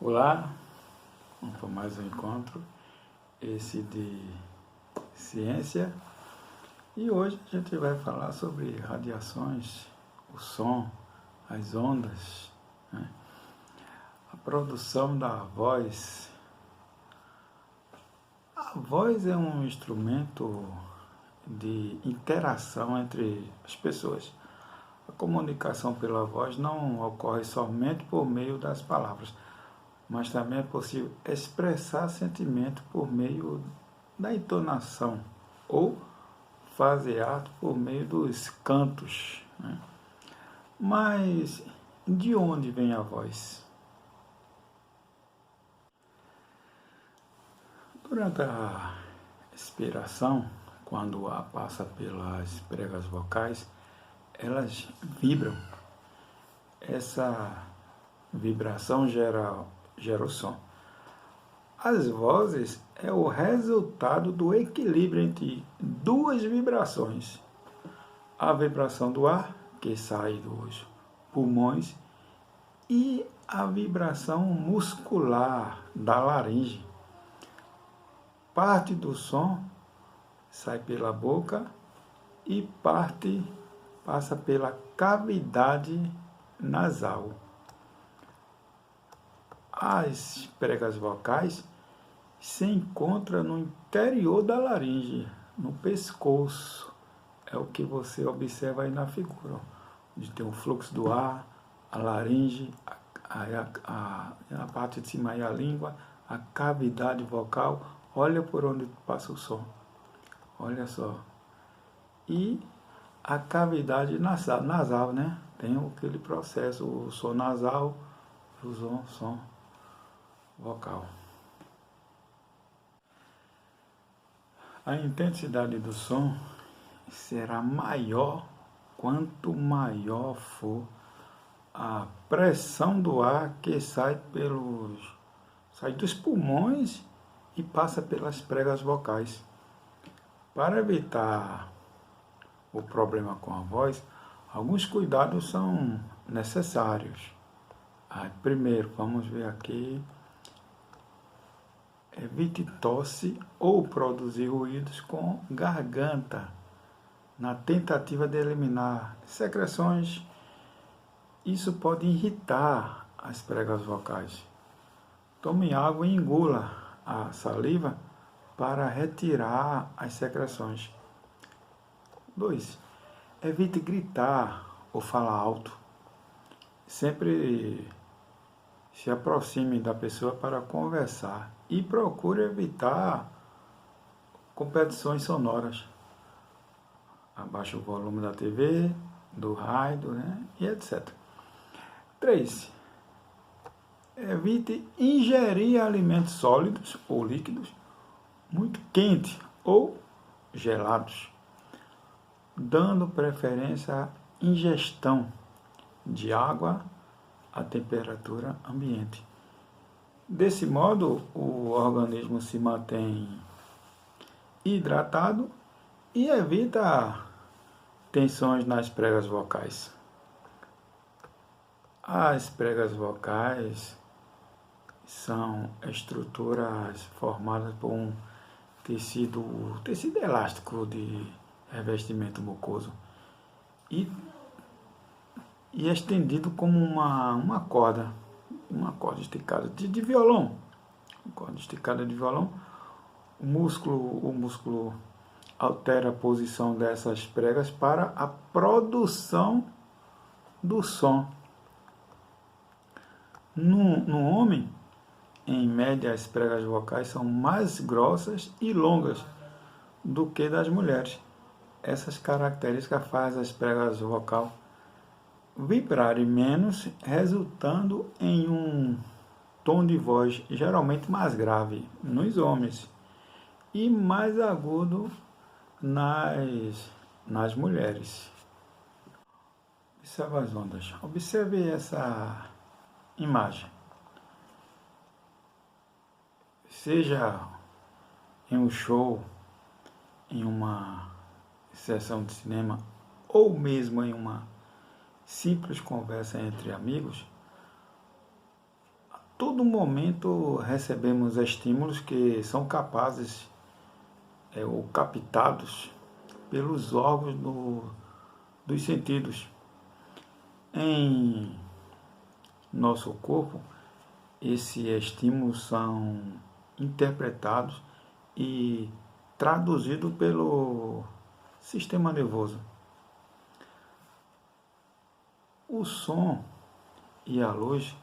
Olá, vamos para mais um encontro, esse de ciência, e hoje a gente vai falar sobre radiações, o som, as ondas, né? A produção da voz. A voz é um instrumento de interação entre as pessoas. A comunicação pela voz não ocorre somente por meio das palavras, mas também é possível expressar sentimento por meio da entonação ou fazer ato por meio dos cantos, né? Mas de onde vem a voz? Durante a expiração, quando o ar passa pelas pregas vocais, elas vibram. Essa vibração gera o som. As vozes é o resultado do equilíbrio entre duas vibrações. A vibração do ar, que sai dos pulmões, e a vibração muscular da laringe. Parte do som sai pela boca e parte passa pela cavidade nasal. As pregas vocais se encontram no interior da laringe, no pescoço. É o que você observa aí na figura, onde tem o fluxo do ar, a laringe, a parte de cima aí a língua, a cavidade vocal. Olha por onde passa o som. Olha só. E a cavidade nasal, né? Tem aquele processo, o som nasal, o som vocal. A intensidade do som será maior quanto maior for a pressão do ar que sai dos pulmões e passa pelas pregas vocais. Para evitar o problema com a voz, alguns cuidados são necessários. Primeiro, vamos ver aqui. Evite tosse ou produzir ruídos com garganta, na tentativa de eliminar secreções. Isso pode irritar as pregas vocais. Tome água e engula a saliva para retirar as secreções. 2. Evite gritar ou falar alto. Sempre se aproxime da pessoa para conversar e procure evitar competições sonoras. Abaixe o volume da TV, do rádio, né? E etc. 3. Evite ingerir alimentos sólidos ou líquidos muito quentes ou gelados, dando preferência à ingestão de água à temperatura ambiente. Desse modo, o organismo se mantém hidratado e evita tensões nas pregas vocais. As pregas vocais são estruturas formadas por um tecido elástico de revestimento mucoso e estendido como uma corda esticada de violão. Uma corda esticada de violão. O músculo altera a posição dessas pregas para a produção do som. No homem, em média, as pregas vocais são mais grossas e longas do que das mulheres. Essas características fazem as pregas vocais vibrarem menos, resultando em um tom de voz geralmente mais grave nos homens e mais agudo nas mulheres. Observe as ondas. Observe essa imagem. Seja em um show, em uma sessão de cinema ou mesmo em uma simples conversa entre amigos, todo momento recebemos estímulos que são capazes ou captados pelos órgãos dos sentidos. Em nosso corpo, esses estímulos são interpretados e traduzidos pelo sistema nervoso. O som e a luz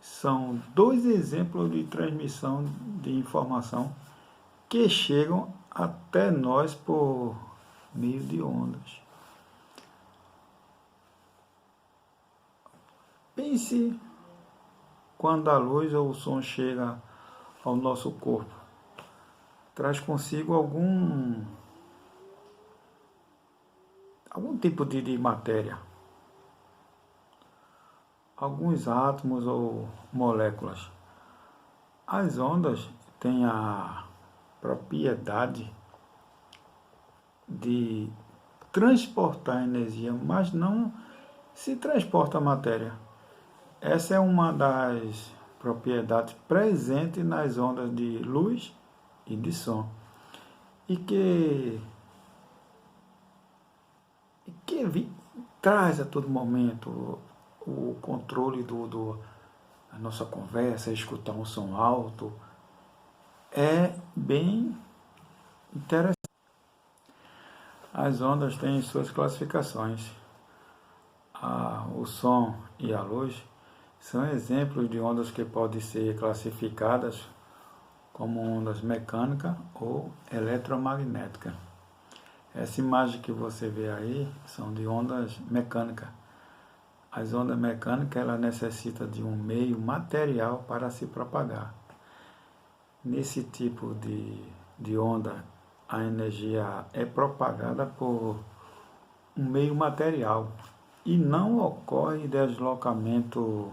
são dois exemplos de transmissão de informação que chegam até nós por meio de ondas. Pense quando a luz ou o som chega ao nosso corpo. Traz consigo algum tipo de matéria, alguns átomos ou moléculas. As ondas têm a propriedade de transportar energia, mas não se transporta matéria. Essa é uma das propriedades presentes nas ondas de luz e de som, e que traz a todo momento o controle da nossa conversa, escutar um som alto. É bem interessante. As ondas têm suas classificações. O som e a luz são exemplos de ondas que podem ser classificadas como ondas mecânicas ou eletromagnéticas. Essa imagem que você vê aí são de ondas mecânicas. As ondas mecânicas, ela necessita de um meio material para se propagar. Nesse tipo de onda, a energia é propagada por um meio material e não ocorre deslocamento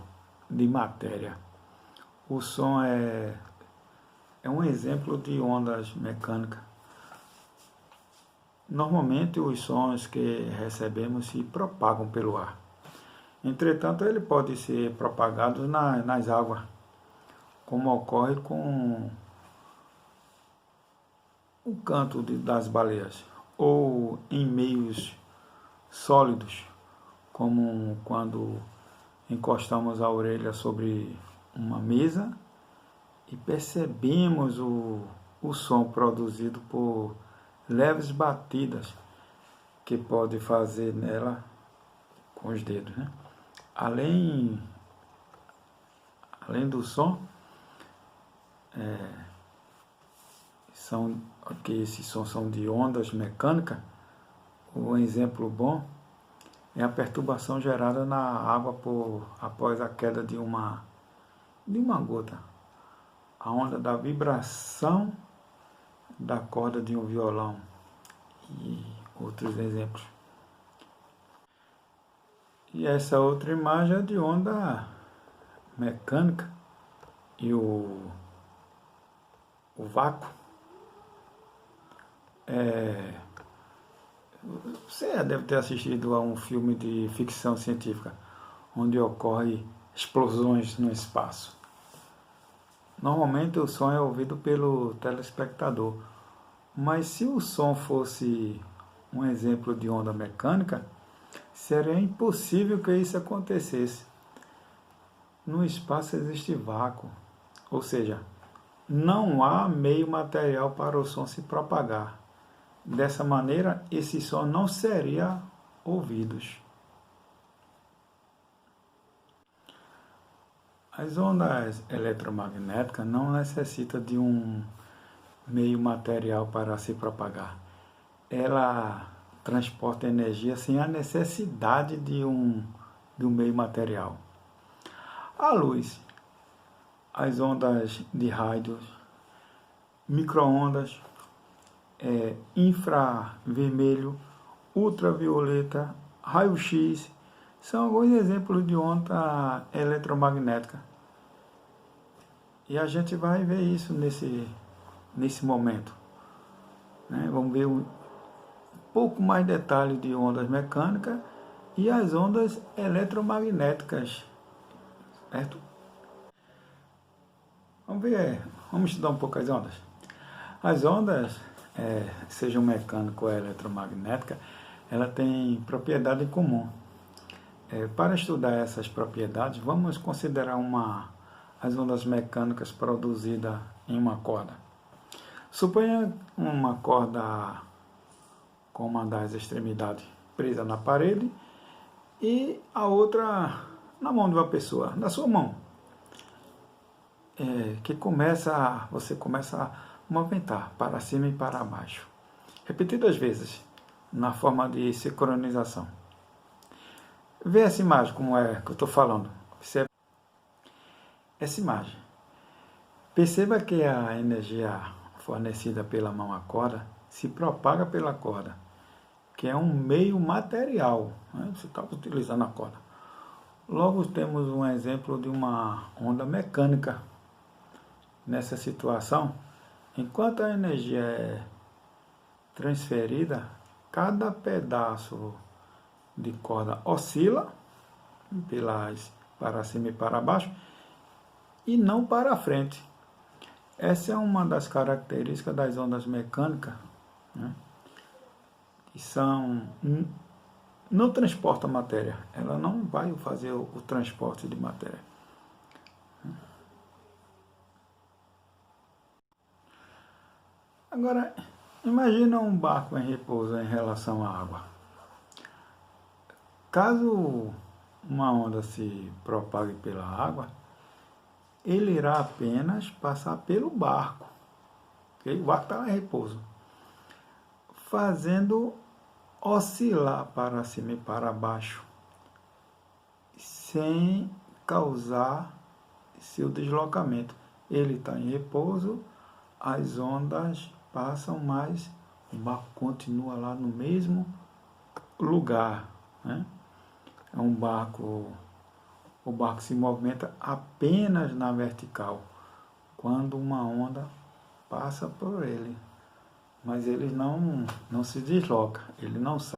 de matéria. O som é um exemplo de ondas mecânicas. Normalmente os sons que recebemos se propagam pelo ar. Entretanto, ele pode ser propagado nas águas, como ocorre com o canto das baleias, ou em meios sólidos, como quando encostamos a orelha sobre uma mesa e percebemos o som produzido por leves batidas que pode fazer nela com os dedos, né? Além do som, que esses sons são de ondas mecânicas, um exemplo bom é a perturbação gerada na água após a queda de uma gota. A onda da vibração da corda de um violão e outros exemplos. E essa outra imagem é de onda mecânica e o vácuo. Você deve ter assistido a um filme de ficção científica, onde ocorrem explosões no espaço. Normalmente o som é ouvido pelo telespectador, mas se o som fosse um exemplo de onda mecânica, seria impossível que isso acontecesse. No espaço existe vácuo, ou seja, não há meio material para o som se propagar. Dessa maneira, esse som não seria ouvido. As ondas eletromagnéticas não necessitam de um meio material para se propagar. Ela transporta energia sem a necessidade de um meio material. A luz, as ondas de rádio, micro-ondas, infravermelho, ultravioleta, raio-x, são alguns exemplos de onda eletromagnética. E a gente vai ver isso nesse momento, né? Vamos ver um pouco mais detalhe de ondas mecânicas e as ondas eletromagnéticas, certo? Vamos estudar um pouco as ondas. As ondas, sejam mecânica ou eletromagnética, ela tem propriedade em comum. Para estudar essas propriedades, vamos considerar as ondas mecânicas produzidas em uma corda. Suponha uma corda com uma das extremidades presa na parede e a outra na mão de uma pessoa, na sua mão. Você começa a movimentar para cima e para baixo, repetidas vezes, na forma de sincronização. Vê essa imagem, como é que eu estou falando. Observe essa imagem. Perceba que a energia fornecida pela mão à corda se propaga pela corda, que é um meio material, né? Você está utilizando a corda. Logo, temos um exemplo de uma onda mecânica. Nessa situação, enquanto a energia é transferida, cada pedaço de corda oscila para cima e para baixo e não para frente. Essa é uma das características das ondas mecânicas, né? Que não transporta matéria. Ela não vai fazer o transporte de matéria. Agora, imagina um barco em repouso em relação à água. Caso uma onda se propague pela água, ele irá apenas passar pelo barco. Okay? O barco está em repouso, fazendo oscilar para cima e para baixo, sem causar seu deslocamento. Ele está em repouso, as ondas passam, mas o barco continua lá no mesmo lugar, né? O barco se movimenta apenas na vertical, quando uma onda passa por ele, mas ele não se desloca, ele não sai.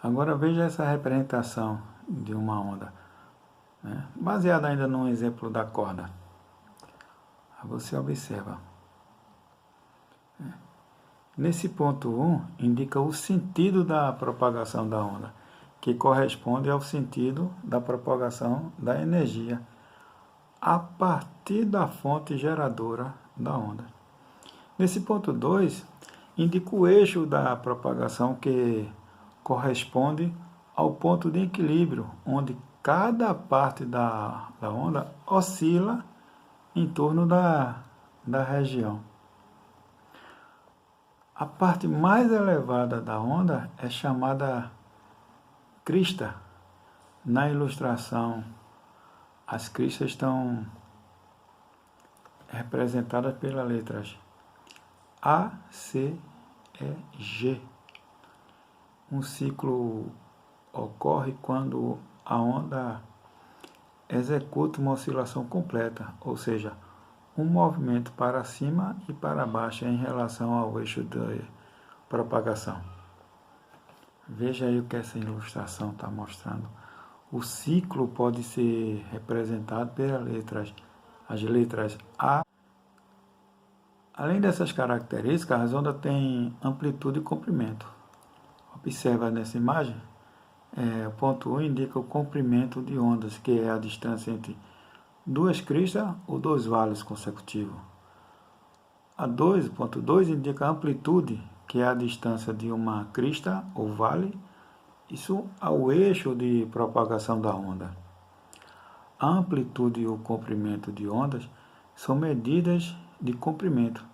Agora veja essa representação de uma onda, né? Baseada ainda no exemplo da corda. Você observa. Nesse ponto 1, indica o sentido da propagação da onda, que corresponde ao sentido da propagação da energia a partir da fonte geradora da onda. Nesse ponto 2, indica o eixo da propagação, que corresponde ao ponto de equilíbrio, onde cada parte da onda oscila em torno da região. A parte mais elevada da onda é chamada crista. Na ilustração, as cristas estão representadas pelas letras A, C, E, G. Um ciclo ocorre quando a onda executa uma oscilação completa, ou seja, um movimento para cima e para baixo em relação ao eixo de propagação. Veja aí o que essa ilustração está mostrando. O ciclo pode ser representado pelas as letras A. Além dessas características, as ondas têm amplitude e comprimento. Observa nessa imagem, o ponto 1 indica o comprimento de ondas, que é a distância entre duas cristas ou dois vales consecutivos. A ponto 2 indica a amplitude, que é a distância de uma crista ou vale, isso ao eixo de propagação da onda. A amplitude e o comprimento de ondas são medidas de comprimento,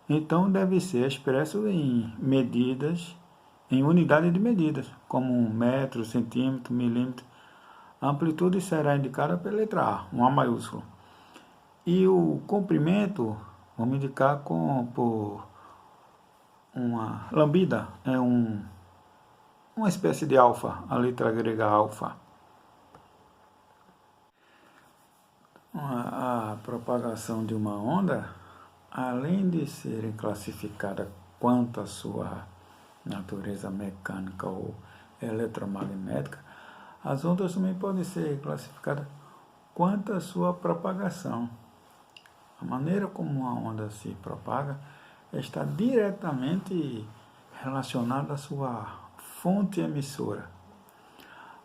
então deve ser expresso em unidade de medidas, como metro, centímetro, milímetro. A amplitude será indicada pela letra A, um A maiúsculo. E o comprimento, vamos indicar por uma lambda, uma espécie de alfa, a letra grega alfa. A propagação de uma onda, além de serem classificadas quanto à sua natureza mecânica ou eletromagnética, as ondas também podem ser classificadas quanto à sua propagação. A maneira como a onda se propaga está diretamente relacionada à sua fonte emissora.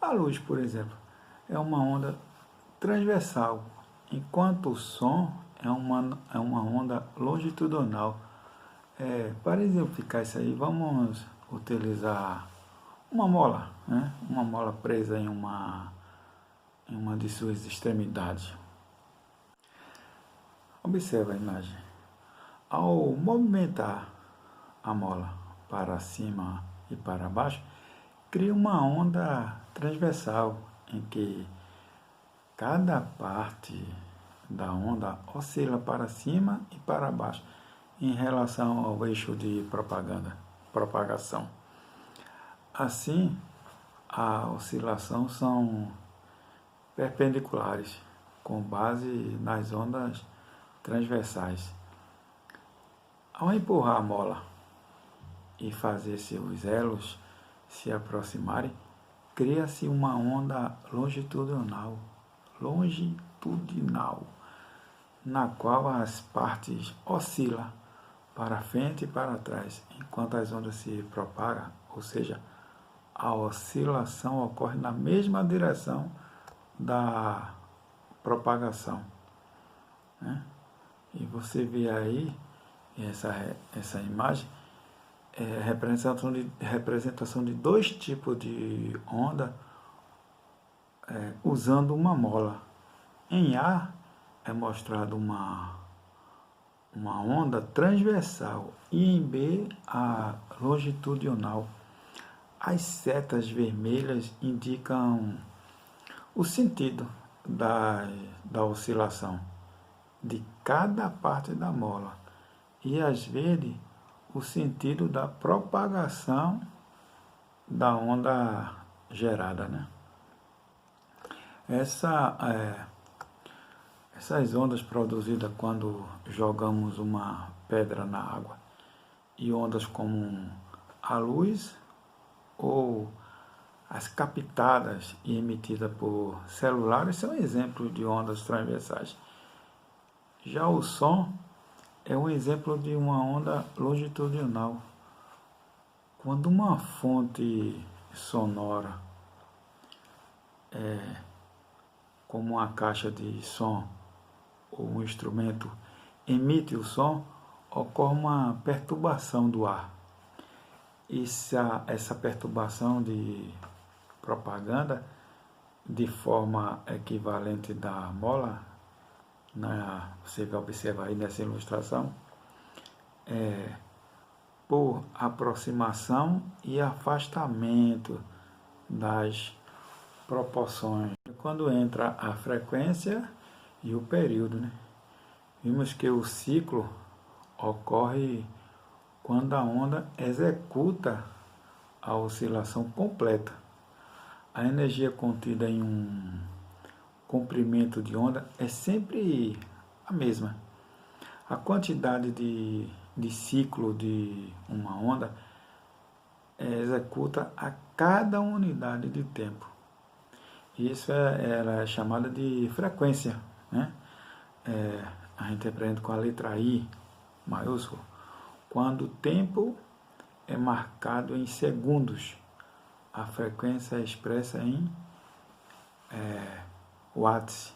A luz, por exemplo, é uma onda transversal, enquanto o som é uma onda longitudinal. Para exemplificar isso aí, vamos utilizar uma mola, né? Uma mola presa em uma de suas extremidades. Observe a imagem. Ao movimentar a mola para cima e para baixo, cria uma onda transversal em que cada parte da onda oscila para cima e para baixo em relação ao eixo de propagação. Assim, a oscilação são perpendiculares, com base nas ondas transversais. Ao empurrar a mola e fazer seus elos se aproximarem, cria-se uma onda longitudinal, na qual as partes oscilam para frente e para trás, enquanto as ondas se propagam, ou seja, a oscilação ocorre na mesma direção da propagação, né? E você vê aí essa imagem, representação de dois tipos de onda usando uma mola. Em A é mostrado uma onda transversal e em B a longitudinal. As setas vermelhas indicam o sentido da oscilação de cada parte da mola e as verdes o sentido da propagação da onda gerada, né? Essas ondas produzidas quando jogamos uma pedra na água e ondas como a luz ou as captadas e emitidas por celulares são exemplos de ondas transversais. Já o som é um exemplo de uma onda longitudinal. Quando uma fonte sonora, como uma caixa de som ou um instrumento, emite o som, ocorre uma perturbação do ar. Essa perturbação de propaganda de forma equivalente da mola, você vai observar aí nessa ilustração, por aproximação e afastamento das proporções. Quando entra a frequência e o período, né? Vimos que o ciclo ocorre quando a onda executa a oscilação completa. A energia contida em um comprimento de onda é sempre a mesma. A quantidade de ciclo de uma onda executa a cada unidade de tempo. Isso ela é chamada de frequência, né? A gente aprende com a letra I maiúsculo. Quando o tempo é marcado em segundos, a frequência é expressa em watts,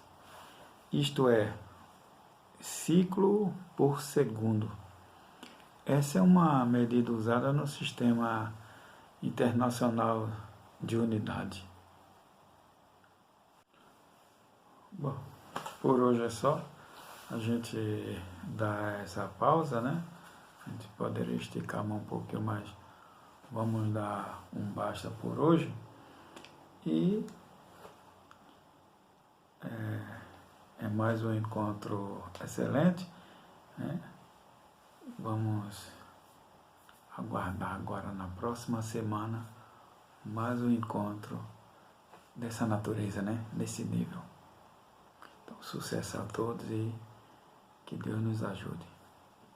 isto é, ciclo por segundo. Essa é uma medida usada no Sistema Internacional de Unidade. Bom, por hoje é só. A gente dá essa pausa, né? A gente poderia esticar a mão um pouquinho, mas vamos dar um basta por hoje. E é mais um encontro excelente, né? Vamos aguardar agora na próxima semana mais um encontro dessa natureza, né? Desse nível. Então, sucesso a todos e que Deus nos ajude.